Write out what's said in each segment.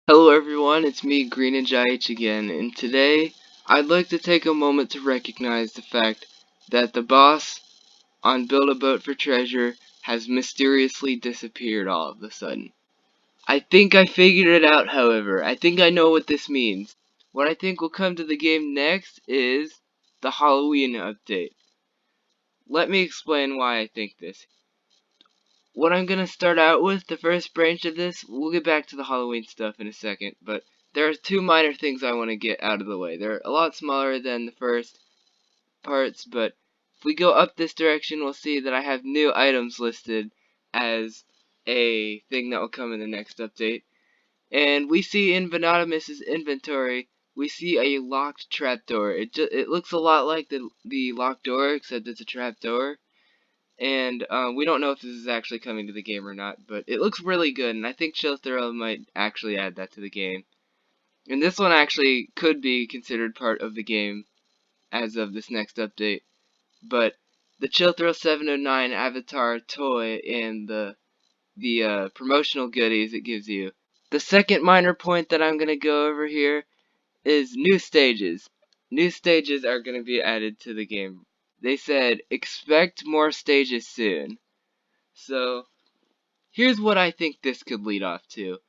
Hello everyone, it's me, Green Ninja H again, and today I'd like to take a moment to recognize the fact that the boss on Build a Boat for Treasure has mysteriously disappeared all of a sudden. I think I figured it out, however. I think I know what this means. What I think will come to the game next is the Halloween update. Let me explain why I think this. What I'm going to start out with, the first branch of this, we'll get back to the Halloween stuff in a second, but there are two minor things I want to get out of the way. They're a lot smaller than the first parts, but if we go up this direction, we'll see that I have new items listed as a thing that will come in the next update. And we see in Venodimus's inventory, we see a locked trapdoor. It looks a lot like the locked door, except it's a trapdoor. And we don't know if this is actually coming to the game or not, but it looks really good, and I think Chill Thrill might actually add that to the game. And this one actually could be considered part of the game as of this next update. But the Chill Thrill 709 avatar toy and the promotional goodies it gives you. The second minor point that I'm going to go over here is new stages. New stages are going to be added to the game. They said, expect more stages soon. So, here's what I think this could lead off to.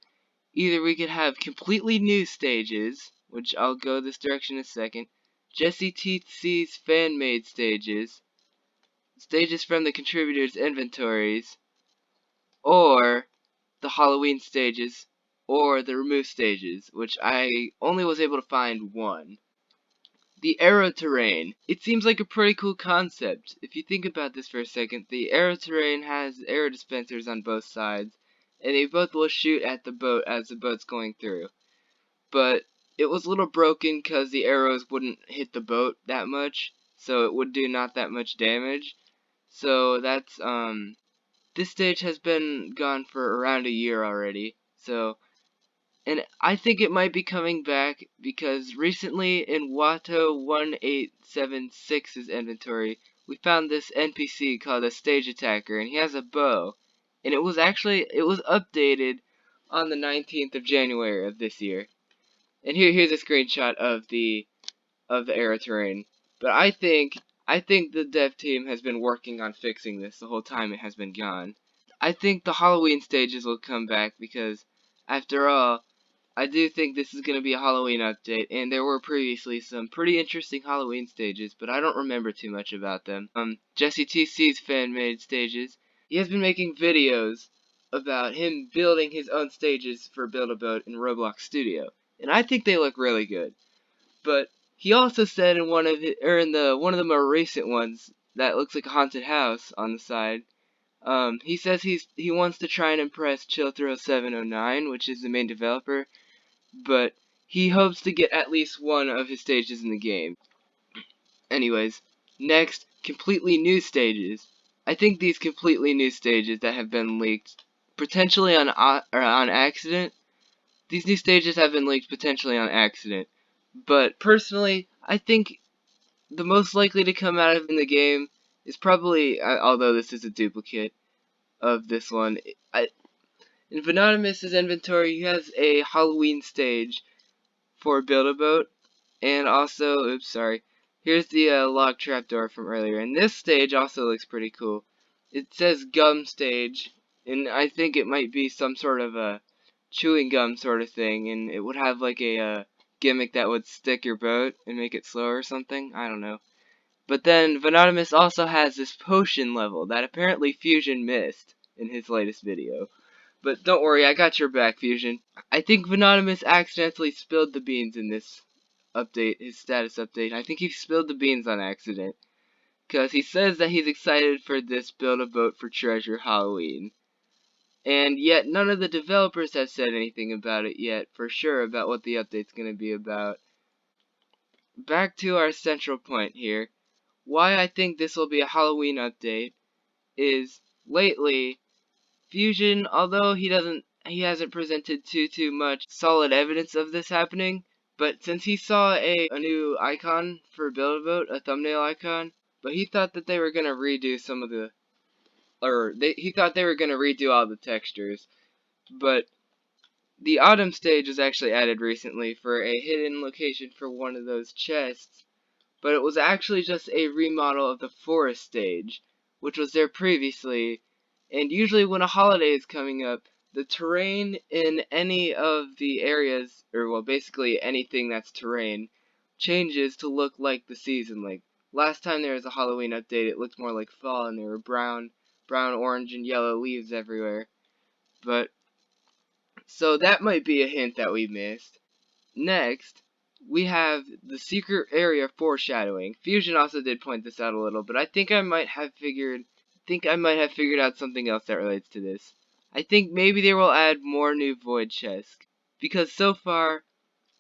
Either we could have completely new stages, which I'll go this direction in a second. Jesse TC's fan-made stages. Stages from the contributors' inventories. Or the Halloween stages. Or the remove stages, which I only was able to find one. The arrow terrain. It seems like a pretty cool concept. If you think about this for a second, the arrow terrain has arrow dispensers on both sides, and they both will shoot at the boat as the boat's going through. But it was a little broken because the arrows wouldn't hit the boat that much, so it would do not that much damage. So that's, this stage has been gone for around a year already, and I think it might be coming back because recently in Watto 1876's inventory, we found this NPC called a stage attacker, and he has a bow. And it was updated on the 19th of January of this year. And here's a screenshot of the arrow terrain. But I think the dev team has been working on fixing this the whole time it has been gone. I think the Halloween stages will come back because, after all, I do think this is going to be a Halloween update, and there were previously some pretty interesting Halloween stages, but I don't remember too much about them. Jesse TC's fan-made stages. He has been making videos about him building his own stages for Build-A-Boat in Roblox Studio, and I think they look really good. But he also said in one of the more recent ones that looks like a haunted house on the side. He says he wants to try and impress Chill Thrill 709, which is the main developer, but he hopes to get at least one of his stages in the game. Anyways, next, completely new stages. I think these completely new stages that have been leaked, potentially on accident, these new stages have been leaked potentially on accident. But personally, I think the most likely to come out of in the game is probably, although this is a duplicate of this one, in Venodimus's inventory, he has a Halloween stage for Build-A-Boat, and also, oops, sorry, here's the log trapdoor from earlier, and this stage also looks pretty cool. It says gum stage, and I think it might be some sort of a chewing gum sort of thing, and it would have like a gimmick that would stick your boat and make it slower or something, I don't know. But then Venodimus also has this potion level that apparently Fusion missed in his latest video. But don't worry, I got your back, Fusion. I think Venodimus accidentally spilled the beans in this update, his status update. I think he spilled the beans on accident. Because he says that he's excited for this Build-A-Boat for Treasure Halloween. And yet none of the developers have said anything about it yet, for sure, about what the update's going to be about. Back to our central point here. Why I think this will be a Halloween update is, lately, Fusion, although he hasn't presented too much solid evidence of this happening, but since he saw a new icon for Build-A-Boat, a thumbnail icon, but he thought that they were gonna redo some of the, he thought they were gonna redo all the textures, but the autumn stage was actually added recently for a hidden location for one of those chests, but it was actually just a remodel of the forest stage, which was there previously. And usually when a holiday is coming up, the terrain in any of the areas, or well, basically anything that's terrain, changes to look like the season. Like last time there was a Halloween update, it looked more like fall, and there were brown, orange, and yellow leaves everywhere. But so that might be a hint that we missed. Next, we have the secret area foreshadowing. Fusion also did point this out a little, but I think I might have figured out something else that relates to this. I think maybe they will add more new void chests, because so far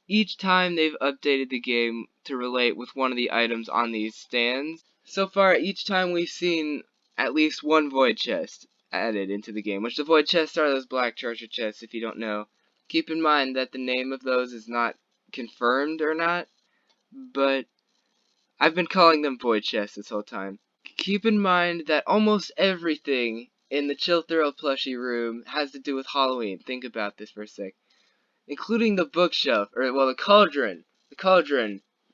each time they've updated the game to relate with one of the items on these stands, so far each time we've seen at least one void chest added into the game, which the void chests are those black treasure chests if you don't know. Keep in mind that the name of those is not confirmed or not, but I've been calling them void chests this whole time. Keep in mind that almost everything in the Chill Thrill plushie room has to do with Halloween. Think about this for a sec. Including the bookshelf, or well, the cauldron,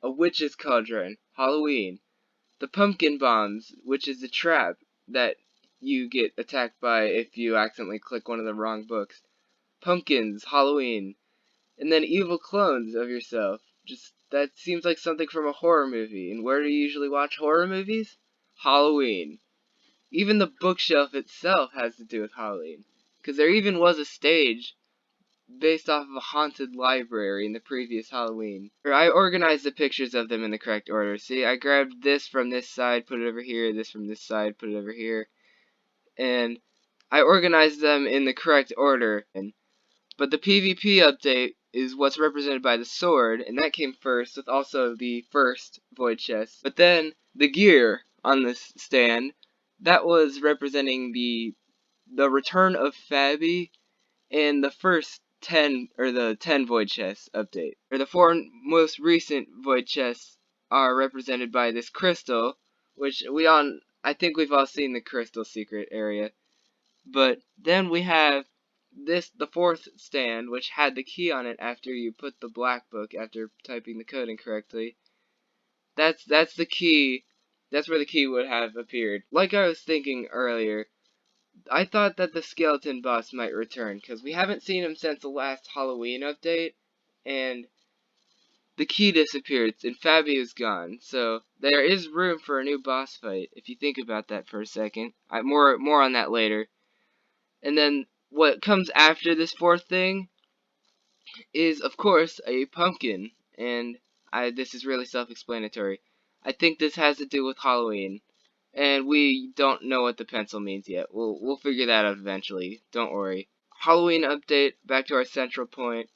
a witch's cauldron, Halloween. The pumpkin bombs, which is a trap that you get attacked by if you accidentally click one of the wrong books. Pumpkins, Halloween. And then evil clones of yourself. Just, that seems like something from a horror movie. And where do you usually watch horror movies? Halloween. Even the bookshelf itself has to do with Halloween. Because there even was a stage based off of a haunted library in the previous Halloween. I organized the pictures of them in the correct order. See, I grabbed this from this side, put it over here, this from this side, put it over here, and I organized them in the correct order. But the PvP update is what's represented by the sword, and that came first with also the first void chest. But then the gear on this stand, that was representing the return of Fabi and the first 10 or the 10 void chests update. Or the 4 most recent void chests are represented by this crystal, which I think we've all seen the crystal secret area. But then we have this, the fourth stand, which had the key on it after you put the black book after typing the code incorrectly. That's the key. That's where the key would have appeared. Like I was thinking earlier, I thought that the skeleton boss might return, because we haven't seen him since the last Halloween update, and the key disappeared, and Fabi is gone, so there is room for a new boss fight, if you think about that for a second. More on that later. And then, what comes after this fourth thing is, of course, a pumpkin, and this is really self-explanatory. I think this has to do with Halloween. And we don't know what the pencil means yet. We'll figure that out eventually. Don't worry. Halloween update, back to our central point.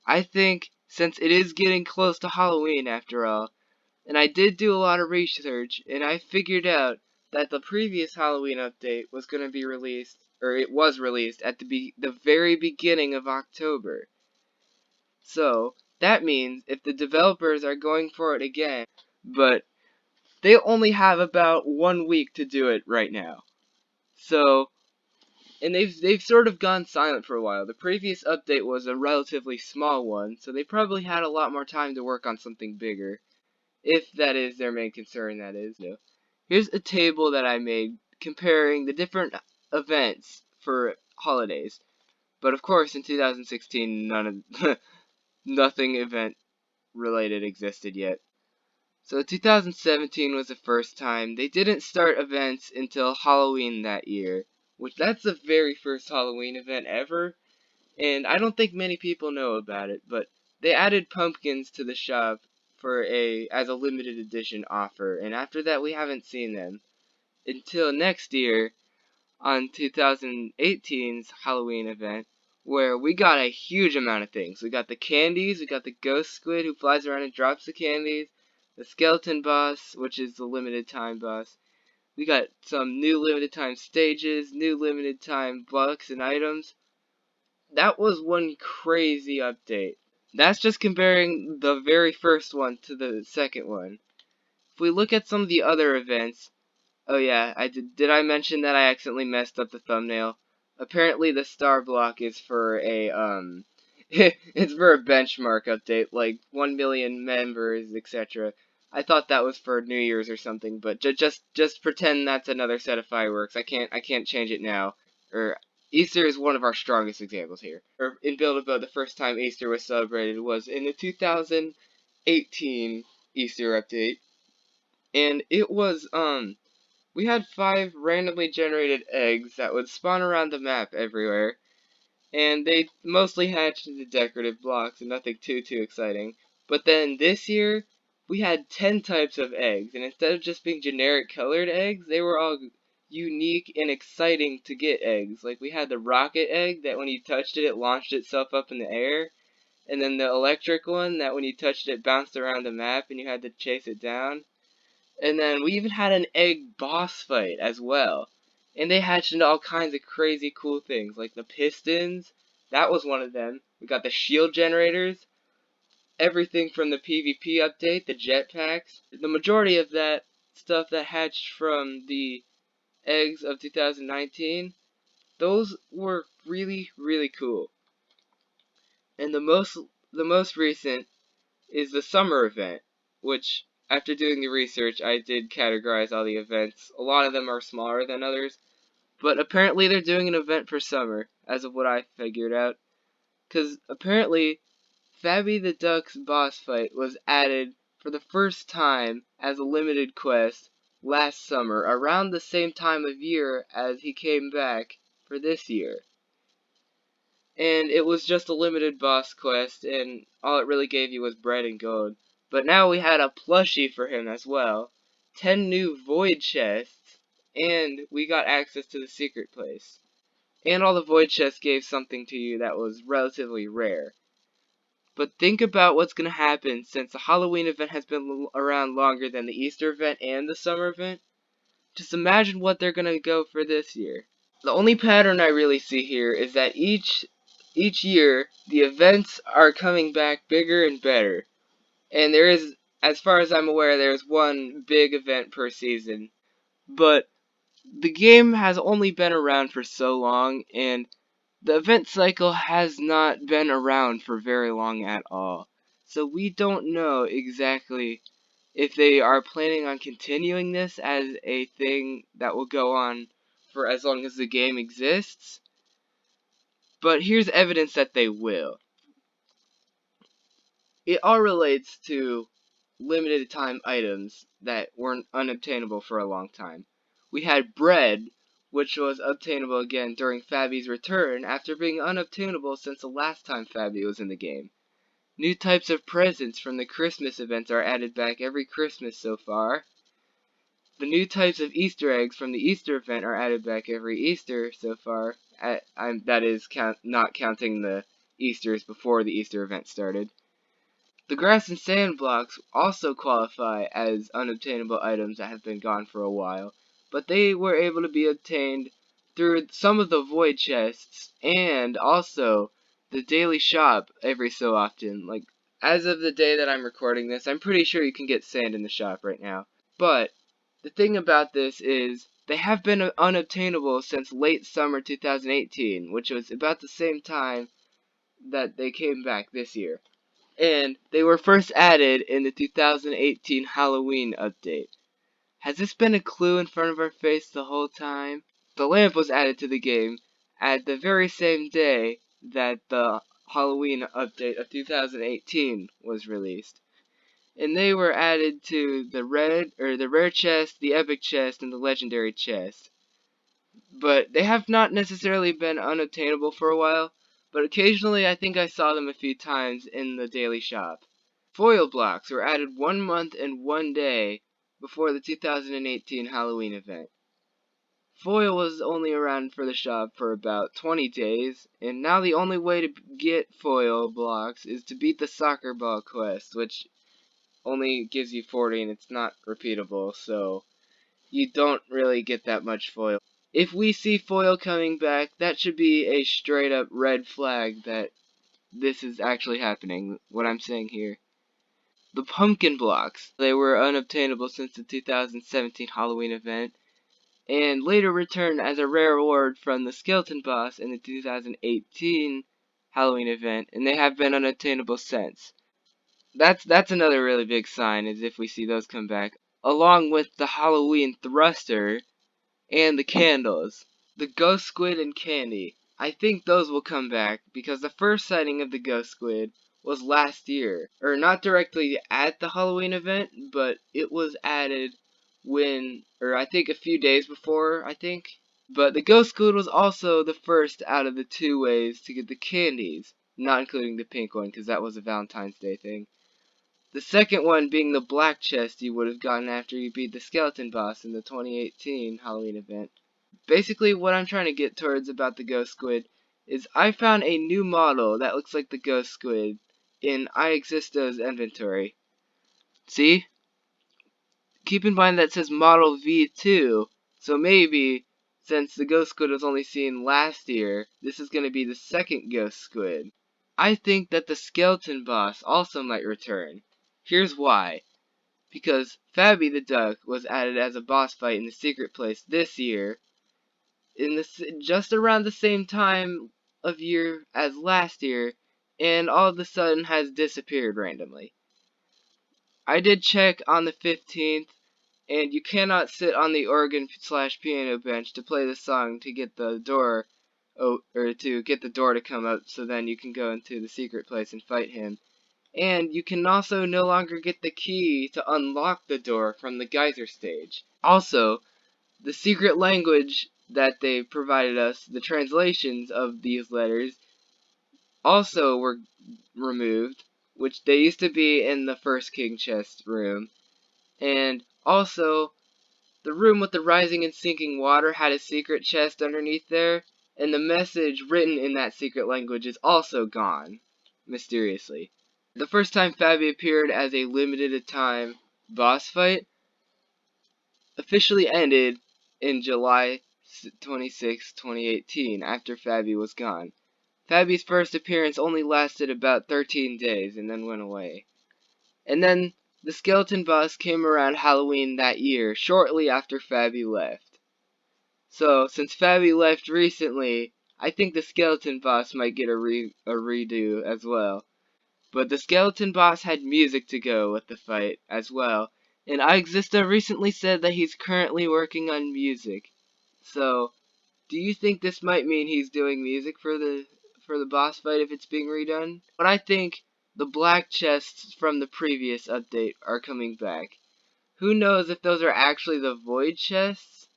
I think, since it is getting close to Halloween after all, and I did do a lot of research, and I figured out that the previous Halloween update was going to be released, or it was released, at the very beginning of October. So, that means if the developers are going for it again, but they only have about 1 week to do it right now. So, and they've sort of gone silent for a while. The previous update was a relatively small one, so they probably had a lot more time to work on something bigger. If that is their main concern, that is. No. Here's a table that I made comparing the different events for holidays. But of course, in 2016, nothing event related existed yet. So 2017 was the first time. They didn't start events until Halloween that year, which that's the very first Halloween event ever, and I don't think many people know about it, but they added pumpkins to the shop as a limited edition offer, and after that we haven't seen them until next year on 2018's Halloween event, where we got a huge amount of things. We got the candies, we got the ghost squid who flies around and drops the candies, the skeleton boss, which is the limited time boss. We got some new limited time stages, new limited time bucks and items. That was one crazy update. That's just comparing the very first one to the second one. If we look at some of the other events, oh yeah, did I mention that I accidentally messed up the thumbnail? Apparently the star block is for a It's for a benchmark update, like 1 million members, etc. I thought that was for New Year's or something, but just pretend that's another set of fireworks. I can't change it now. Or Easter is one of our strongest examples here. Or in Build-A-Boat, the first time Easter was celebrated was in the 2018 Easter update, and it was we had 5 randomly generated eggs that would spawn around the map everywhere, and they mostly hatched into decorative blocks and nothing too exciting. But then this year, we had 10 types of eggs, and instead of just being generic colored eggs, they were all unique and exciting to get eggs. Like we had the rocket egg that when you touched it, it launched itself up in the air, and then the electric one that when you touched it, bounced around the map and you had to chase it down. And then we even had an egg boss fight as well. And they hatched into all kinds of crazy cool things, like the pistons. That was one of them. We got the shield generators, everything from the PvP update, the jetpacks. The majority of that stuff that hatched from the eggs of 2019, those were really cool. And the most recent is the summer event, which, after doing the research, I did categorize all the events. A lot of them are smaller than others, but apparently they're doing an event for summer, as of what I figured out. Because apparently, Fabby the Duck's boss fight was added for the first time as a limited quest last summer, around the same time of year as he came back for this year. And it was just a limited boss quest, and all it really gave you was bread and gold. But now we had a plushie for him as well, 10 new void chests, and we got access to the secret place. And all the void chests gave something to you that was relatively rare. But think about what's going to happen since the Halloween event has been around longer than the Easter event and the summer event. Just imagine what they're going to go for this year. The only pattern I really see here is that each year the events are coming back bigger and better. And there is, as far as I'm aware, there's one big event per season. But the game has only been around for so long, and the event cycle has not been around for very long at all. So we don't know exactly if they are planning on continuing this as a thing that will go on for as long as the game exists. But here's evidence that they will. It all relates to limited time items that weren't unobtainable for a long time. We had bread, which was obtainable again during Fabby's return after being unobtainable since the last time Fabby was in the game. New types of presents from the Christmas events are added back every Christmas so far. The new types of Easter eggs from the Easter event are added back every Easter so far. That is not counting the Easters before the Easter event started. The grass and sand blocks also qualify as unobtainable items that have been gone for a while, but they were able to be obtained through some of the void chests and also the daily shop every so often. Like, as of the day that I'm recording this, I'm pretty sure you can get sand in the shop right now. But the thing about this is they have been unobtainable since late summer 2018, which was about the same time that they came back this year. And they were first added in the 2018 Halloween update. Has this been a clue in front of our face the whole time? The lamp was added to the game at the very same day that the Halloween update of 2018 was released. And they were added to the rare chest, the epic chest, and the legendary chest. But they have not necessarily been unobtainable for a while, but occasionally I think I saw them a few times in the daily shop. Foil blocks were added 1 month and 1 day before the 2018 Halloween event. Foil was only around for the shop for about 20 days, and now the only way to get foil blocks is to beat the soccer ball quest, which only gives you 40 and it's not repeatable, so you don't really get that much foil. If we see foil coming back, that should be a straight up red flag that this is actually happening, what I'm saying here. The pumpkin blocks, they were unobtainable since the 2017 Halloween event, and later returned as a rare reward from the skeleton boss in the 2018 Halloween event, and they have been unattainable since. That's another really big sign, is if we see those come back, along with the Halloween thruster and the candles. The ghost squid and candy. I think those will come back because the first sighting of the ghost squid was last year. Or not directly at the Halloween event, but it was added or I think a few days before, I think. But the ghost squid was also the first out of the two ways to get the candies, not including the pink one because that was a Valentine's Day thing. The second one being the black chest you would have gotten after you beat the skeleton boss in the 2018 Halloween event. Basically, what I'm trying to get towards about the ghost squid is I found a new model that looks like the ghost squid in iExisto's inventory. See? Keep in mind that says model V2, so maybe, since the ghost squid was only seen last year, this is going to be the second ghost squid. I think that the skeleton boss also might return. Here's why. Because Fabby the Duck was added as a boss fight in the secret place this year, just around the same time of year as last year, and all of a sudden has disappeared randomly. I did check on the 15th, and you cannot sit on the organ/piano bench to play the song to get the door, or to get the door to come up, so then you can go into the secret place and fight him. And you can also no longer get the key to unlock the door from the geyser stage. Also, the secret language that they provided us, the translations of these letters, also were removed, which they used to be in the first king chest room. And also, the room with the rising and sinking water had a secret chest underneath there, and the message written in that secret language is also gone, mysteriously. The first time Fabby appeared as a limited time boss fight officially ended in July 26, 2018, after Fabby was gone. Fabby's first appearance only lasted about 13 days and then went away. And then the skeleton boss came around Halloween that year, shortly after Fabby left. So, since Fabby left recently, I think the skeleton boss might get a redo as well. But the skeleton boss had music to go with the fight as well, and iExisto recently said that he's currently working on music. So, do you think this might mean he's doing music for the boss fight if it's being redone? But I think the black chests from the previous update are coming back. Who knows if those are actually the void chests?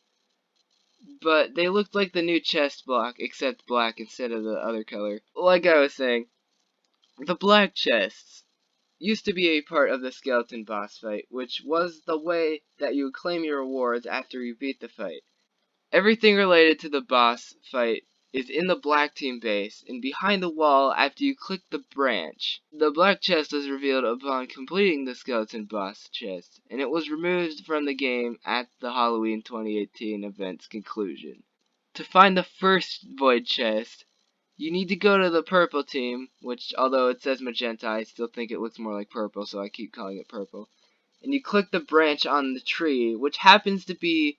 But they looked like the new chest block, except black instead of the other color. Like I was saying, the black chests used to be a part of the skeleton boss fight, which was the way that you would claim your rewards after you beat the fight. Everything related to the boss fight is in the black team base and behind the wall after you click the branch. The black chest was revealed upon completing the skeleton boss chest, and it was removed from the game at the Halloween 2018 event's conclusion. To find the first void chest, you need to go to the purple team, which, although it says magenta, I still think it looks more like purple, so I keep calling it purple. And you click the branch on the tree, which happens to be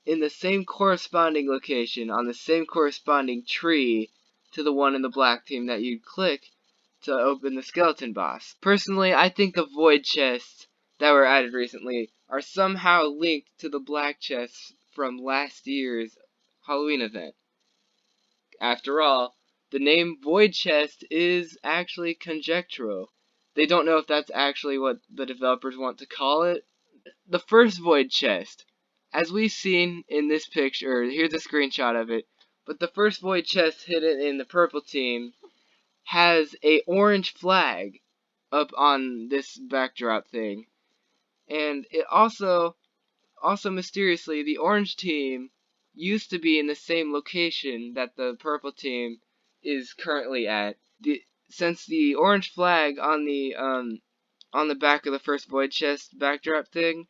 in the same corresponding location, on the same corresponding tree to the one in the black team that you'd click to open the skeleton boss. Personally, I think the void chests that were added recently are somehow linked to the black chests from last year's Halloween event. After all, the name Void Chest is actually conjectural. They don't know if that's actually what the developers want to call it. The first Void Chest, as we've seen in this picture, here's a screenshot of it, but the first Void Chest hidden in the purple team has a orange flag up on this backdrop thing. And it also mysteriously, the orange team used to be in the same location that the purple team is currently at. Since the orange flag on the back of the first void chest backdrop thing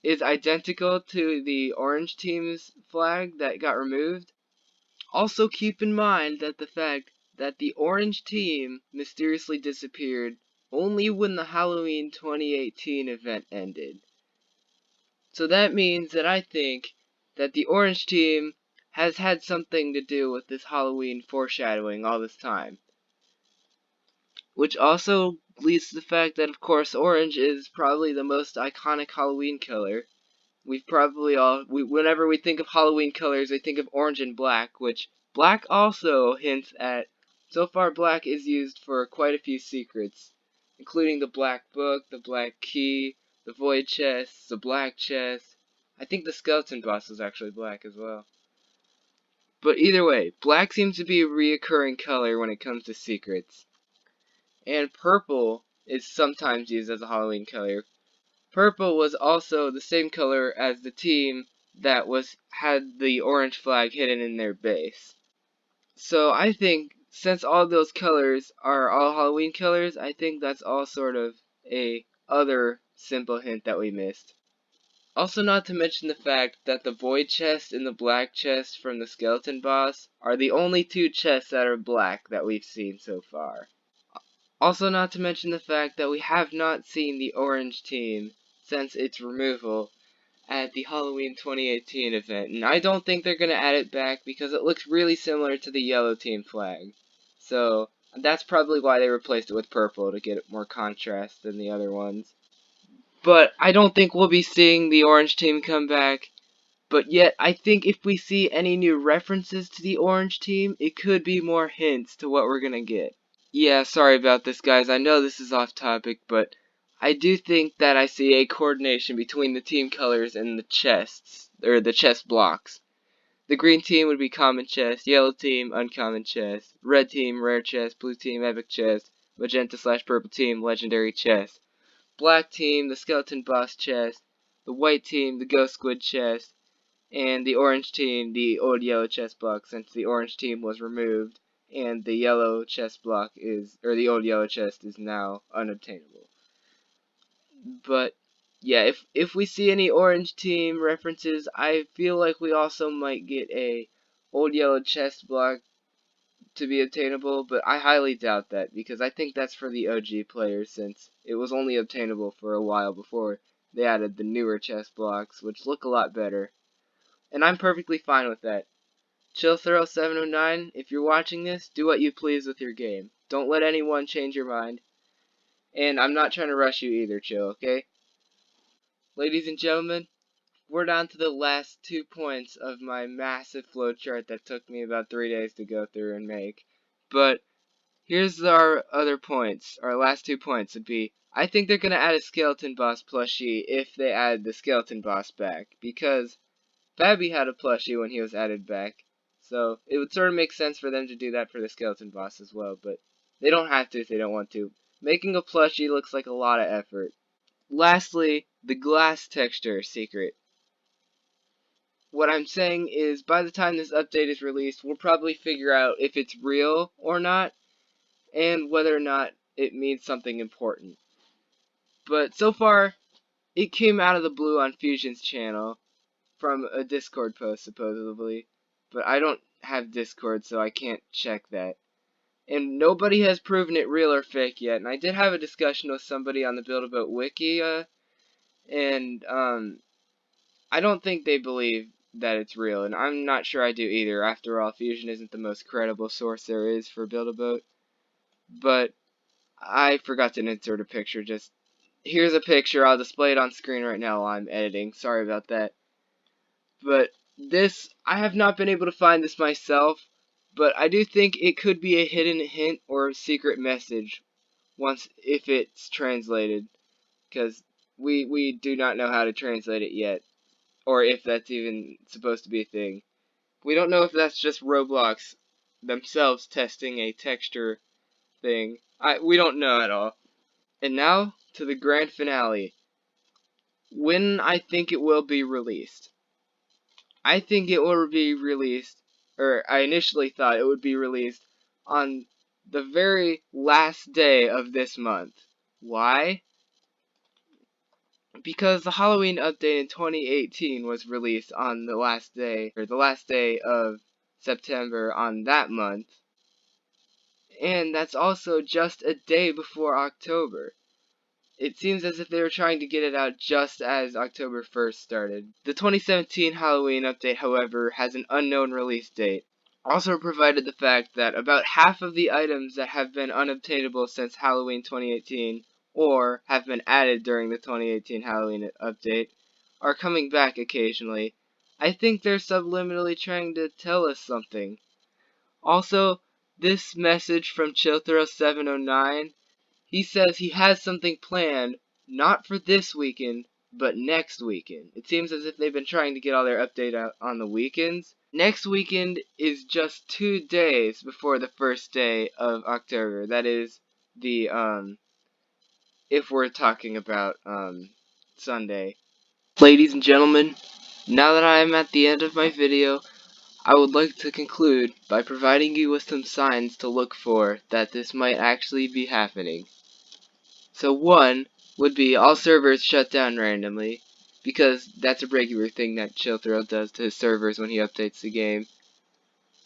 is identical to the orange team's flag that got removed. Also keep in mind that the fact that the orange team mysteriously disappeared only when the Halloween 2018 event ended. So that means that I think that the orange team has had something to do with this Halloween foreshadowing all this time. which also leads to the fact that, of course, orange is probably the most iconic Halloween color. We've probably all, whenever we think of Halloween colors, we think of orange and black, which black also hints at, so far black is used for quite a few secrets, including the black book, the black key, the void chest, the black chest. I think the skeleton boss was actually black as well. But either way, black seems to be a reoccurring color when it comes to secrets. And purple is sometimes used as a Halloween color. Purple was also the same color as the team that had the orange flag hidden in their base. So I think since all those colors are all Halloween colors, I think that's all sort of a other simple hint that we missed. Also, not to mention the fact that the void chest and the black chest from the skeleton boss are the only two chests that are black that we've seen so far. Also, not to mention the fact that we have not seen the orange team since its removal at the Halloween 2018 event, and I don't think they're going to add it back because it looks really similar to the yellow team flag. So that's probably why they replaced it with purple, to get more contrast than the other ones. But I don't think we'll be seeing the orange team come back. But yet, I think if we see any new references to the orange team, it could be more hints to what we're going to get. Yeah, sorry about this, guys. I know this is off topic, but I do think that I see a coordination between the team colors and the chests, or the chest blocks. The green team would be common chest, yellow team, uncommon chest, red team, rare chest, blue team, epic chest, magenta/purple team, legendary chest, black team, the skeleton boss chest, the white team, the ghost squid chest, and the orange team, the old yellow chest block, since the orange team was removed and the yellow chest block the old yellow chest is now unobtainable. But yeah, if we see any orange team references, I feel like we also might get a old yellow chest block to be obtainable, but I highly doubt that because I think that's for the OG players, since it was only obtainable for a while before they added the newer chest blocks, which look a lot better. And I'm perfectly fine with that. ChillThrill709, if you're watching this, do what you please with your game. Don't let anyone change your mind. And I'm not trying to rush you either, Chill, okay? Ladies and gentlemen, we're down to the last 2 points of my massive flowchart that took me about 3 days to go through and make. But here's our other points. Our last 2 points would be, I think they're going to add a skeleton boss plushie if they add the skeleton boss back, because Babby had a plushie when he was added back, so it would sort of make sense for them to do that for the skeleton boss as well, but they don't have to if they don't want to. Making a plushie looks like a lot of effort. Lastly, the glass texture secret. What I'm saying is, by the time this update is released, we'll probably figure out if it's real or not, and whether or not it means something important. But so far, it came out of the blue on Fusion's channel, from a Discord post, supposedly. But I don't have Discord, so I can't check that. And nobody has proven it real or fake yet. And I did have a discussion with somebody on the Build-A-Boat wiki, and I don't think they believe that it's real. And I'm not sure I do either. After all, Fusion isn't the most credible source there is for Build-A-Boat. But I forgot to insert a picture. Just here's a picture. I'll display it on screen right now while I'm editing. Sorry about that. But this, I have not been able to find this myself, but I do think it could be a hidden hint or secret message if it's translated, because we do not know how to translate it yet, or if that's even supposed to be a thing. We don't know if that's just Roblox themselves testing a texture thing. We don't know at all. And now to the grand finale. When I think it will be released. I think it will be released, or I initially thought it would be released on the very last day of this month. Why? Because the Halloween update in 2018 was released on the last day, or the last day of September on that month. And that's also just a day before October. It seems as if they were trying to get it out just as October 1st started. The 2017 Halloween update, however, has an unknown release date. Also provided the fact that about half of the items that have been unobtainable since Halloween 2018, or have been added during the 2018 Halloween update, are coming back occasionally. I think they're subliminally trying to tell us something. Also, this message from Chilthro709, he says he has something planned, not for this weekend, but next weekend. It seems as if they've been trying to get all their update out on the weekends. Next weekend is just 2 days before the first day of October. That is the, if we're talking about, Sunday. Ladies and gentlemen, now that I am at the end of my video, I would like to conclude by providing you with some signs to look for that this might actually be happening. So one would be all servers shut down randomly, because that's a regular thing that Chillthrill does to his servers when he updates the game.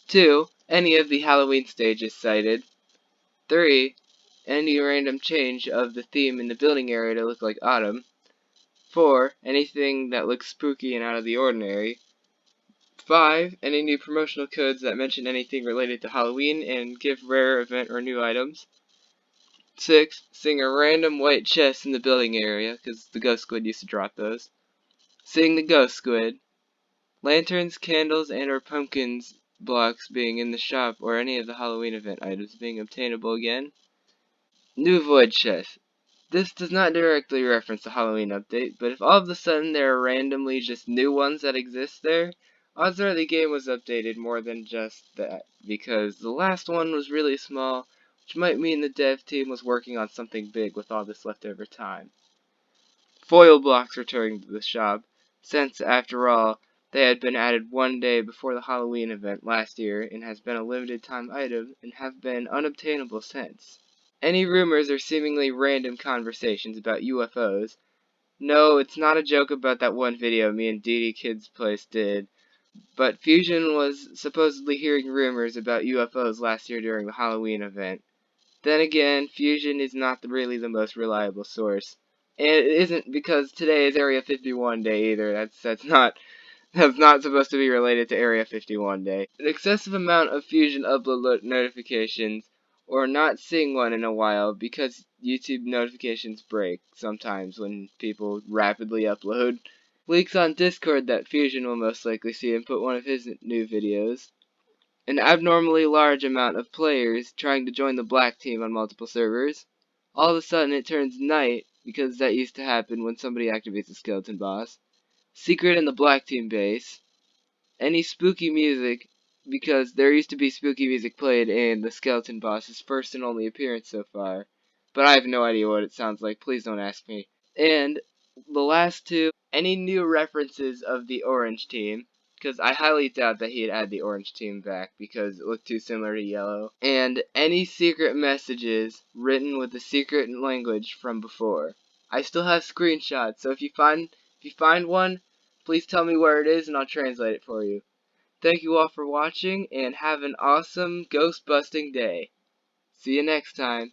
2. Any of the Halloween stages cited. 3. Any random change of the theme in the building area to look like autumn. 4. Anything that looks spooky and out of the ordinary. 5. Any new promotional codes that mention anything related to Halloween and give rare event or new items. 6. Seeing a random white chest in the building area, because the ghost squid used to drop those. Seeing the ghost squid. Lanterns, candles, and or pumpkins blocks being in the shop, or any of the Halloween event items being obtainable again. New void chest. This does not directly reference the Halloween update, but if all of a sudden there are randomly just new ones that exist there, odds are the game was updated more than just that, because the last one was really small, which might mean the dev team was working on something big with all this leftover time. Foil blocks returning to the shop, since, after all, they had been added 1 day before the Halloween event last year and has been a limited time item and have been unobtainable since. Any rumors or seemingly random conversations about UFOs. No, it's not a joke about that one video me and DD Kids Place did, but Fusion was supposedly hearing rumors about UFOs last year during the Halloween event. Then again, Fusion is not really the most reliable source. And it isn't because today is Area 51 Day either. That's not supposed to be related to Area 51 Day. An excessive amount of Fusion upload notifications, or not seeing one in a while because YouTube notifications break sometimes when people rapidly upload. Leaks on Discord that Fusion will most likely see and put one of his new videos. An abnormally large amount of players trying to join the black team on multiple servers. All of a sudden it turns night, because that used to happen when somebody activates a skeleton boss. Secret in the black team base. Any spooky music, because there used to be spooky music played in the skeleton boss's first and only appearance so far. But I have no idea what it sounds like, please don't ask me. And the last two, any new references of the orange team, because I highly doubt that he'd add the orange team back because it looked too similar to yellow. And any secret messages written with the secret language from before. I still have screenshots, so if you find one, please tell me where it is and I'll translate it for you. Thank you all for watching and have an awesome ghost busting day. See you next time.